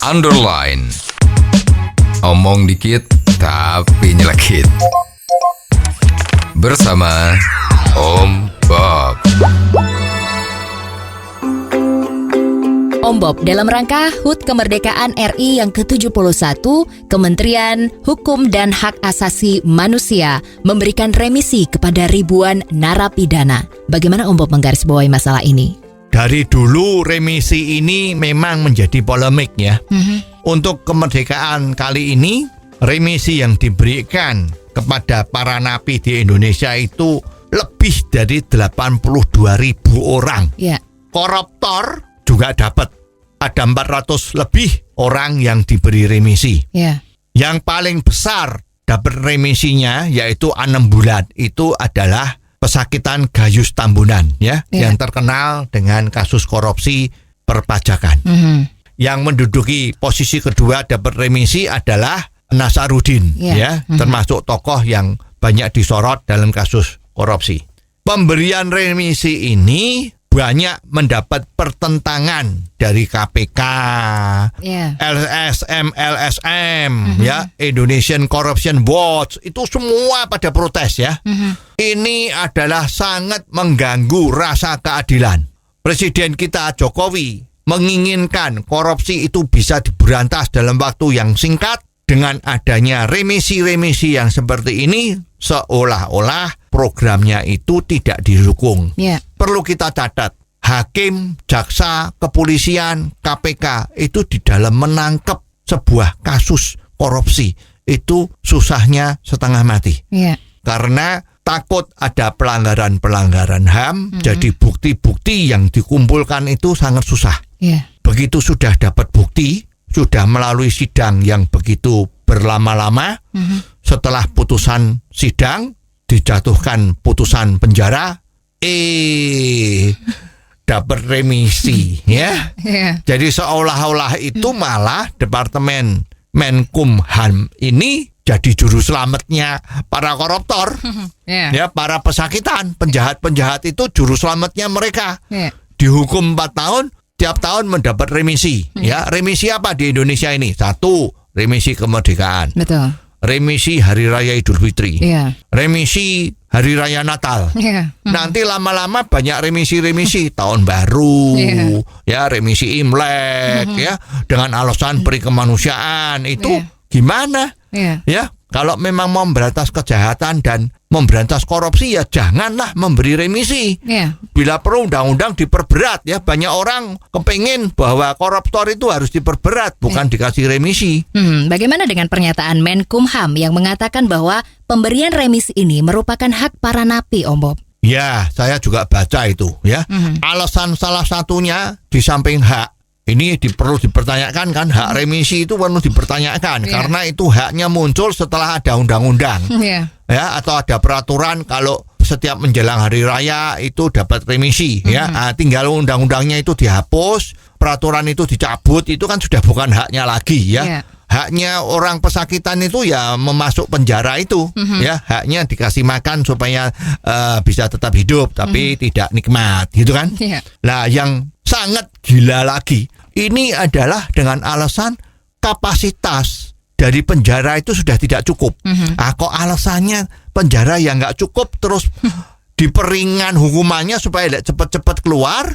underline. Omong dikit tapi nyelekit. Bersama Om Bob. Om Bob, dalam rangka HUT Kemerdekaan RI yang ke-71, Kementerian Hukum dan Hak Asasi Manusia memberikan remisi kepada ribuan narapidana. Bagaimana Om Bob menggarisbawahi masalah ini? Dari dulu remisi ini memang menjadi polemik ya. Untuk kemerdekaan kali ini, remisi yang diberikan kepada para napi di Indonesia itu lebih dari 82.000 orang. Ya. Koruptor juga dapat. Ada 400 lebih orang yang diberi remisi. Ya. Yang paling besar dapat remisinya yaitu 6 bulan. Itu adalah Pesakitan Gayus Tambunan ya, yang terkenal dengan kasus korupsi perpajakan. Yang menduduki posisi kedua dapat remisi adalah Nasaruddin ya, termasuk tokoh yang banyak disorot dalam kasus korupsi. Pemberian remisi ini banyak mendapat pertentangan dari KPK, LSM, ya, Indonesian Corruption Watch, itu semua pada protes ya. Ini adalah sangat mengganggu rasa keadilan. Presiden kita Jokowi menginginkan korupsi itu bisa diberantas dalam waktu yang singkat. Dengan adanya remisi-remisi yang seperti ini, seolah-olah programnya itu tidak didukung. Perlu kita catat, hakim, jaksa, kepolisian, KPK itu di dalam menangkap sebuah kasus korupsi itu susahnya setengah mati. Karena takut ada pelanggaran-pelanggaran HAM, jadi bukti-bukti yang dikumpulkan itu sangat susah. Begitu sudah dapat bukti, sudah melalui sidang yang begitu berlama-lama, setelah putusan sidang, dijatuhkan putusan penjara, dapat remisi ya. Jadi seolah-olah itu malah Departemen Menkumham ini jadi juru selamatnya para koruptor. Ya, para pesakitan, penjahat-penjahat itu juru selamatnya mereka. Dihukum 4 tahun, tiap tahun mendapat remisi. Ya, remisi apa di Indonesia ini? 1, remisi kemerdekaan. Betul. Remisi Hari Raya Idul Fitri. Remisi Hari Raya Natal. Nanti lama-lama banyak remisi-remisi tahun baru, ya, remisi Imlek, ya, dengan alasan peri kemanusiaan. Itu gimana? Ya, kalau memang mau memberantas kejahatan dan memberantas korupsi, ya janganlah memberi remisi. Bila perlu undang-undang diperberat ya. Banyak orang kepingin bahwa koruptor itu harus diperberat, bukan dikasih remisi. Bagaimana dengan pernyataan Menkumham yang mengatakan bahwa pemberian remisi ini merupakan hak para napi, Om Bob? Ya, saya juga baca itu ya. Alasan salah satunya di samping hak, ini perlu dipertanyakan kan, hak remisi itu perlu dipertanyakan karena itu haknya muncul setelah ada undang-undang. Ya, atau ada peraturan kalau setiap menjelang hari raya itu dapat remisi ya. Tinggal undang-undangnya itu dihapus, peraturan itu dicabut, itu kan sudah bukan haknya lagi ya. Haknya orang pesakitan itu ya memasuk penjara itu ya, haknya dikasih makan supaya bisa tetap hidup tapi tidak nikmat gitu kan. Nah, yang sangat gila lagi ini adalah dengan alasan kapasitas dari penjara itu sudah tidak cukup. Kok alasannya penjara yang nggak cukup terus diperingan hukumannya supaya cepat-cepat keluar?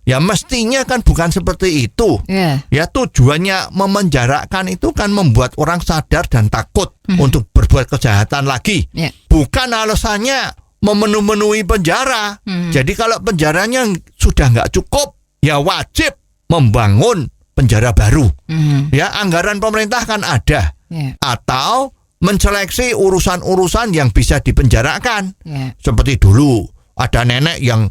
Ya mestinya kan bukan seperti itu. Ya, tujuannya memenjarakan itu kan membuat orang sadar dan takut untuk berbuat kejahatan lagi. Bukan alasannya memenuhi penjara. Jadi kalau penjaranya sudah nggak cukup, ya wajib membangun penjara baru. Ya, anggaran pemerintah kan ada. Atau menseleksi urusan-urusan yang bisa dipenjarakan. Seperti dulu ada nenek yang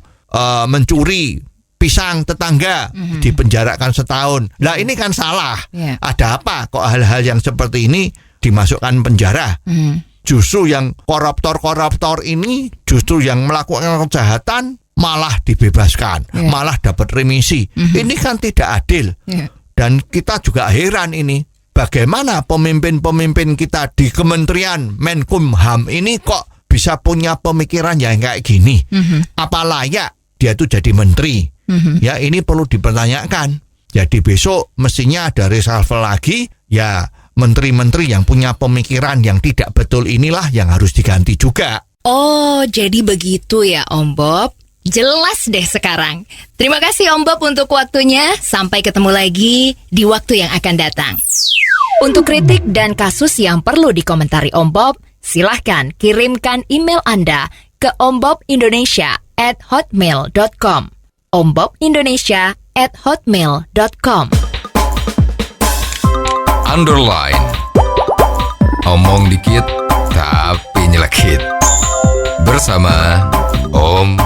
mencuri pisang tetangga, dipenjarakan setahun. Nah, ini kan salah. Ada apa kok hal-hal yang seperti ini dimasukkan penjara? Justru yang koruptor-koruptor ini, justru yang melakukan kejahatan malah dibebaskan, malah dapat remisi. Ini kan tidak adil. Dan kita juga heran ini, bagaimana pemimpin-pemimpin kita di Kementerian Menkumham ini kok bisa punya pemikiran yang kayak gini? Apa layak dia tuh jadi menteri? Ya, ini perlu dipertanyakan. Jadi besok mestinya ada reshuffle lagi, ya menteri-menteri yang punya pemikiran yang tidak betul inilah yang harus diganti juga. Oh, jadi begitu ya Om Bob. Jelas deh sekarang. Terima kasih Om Bob untuk waktunya. Sampai ketemu lagi di waktu yang akan datang. Untuk kritik dan kasus yang perlu dikomentari Om Bob, silahkan kirimkan email Anda ke ombobindonesia@hotmail.com. ombobindonesia@hotmail.com. Underline. Omong dikit tapi nyelekit. Bersama Om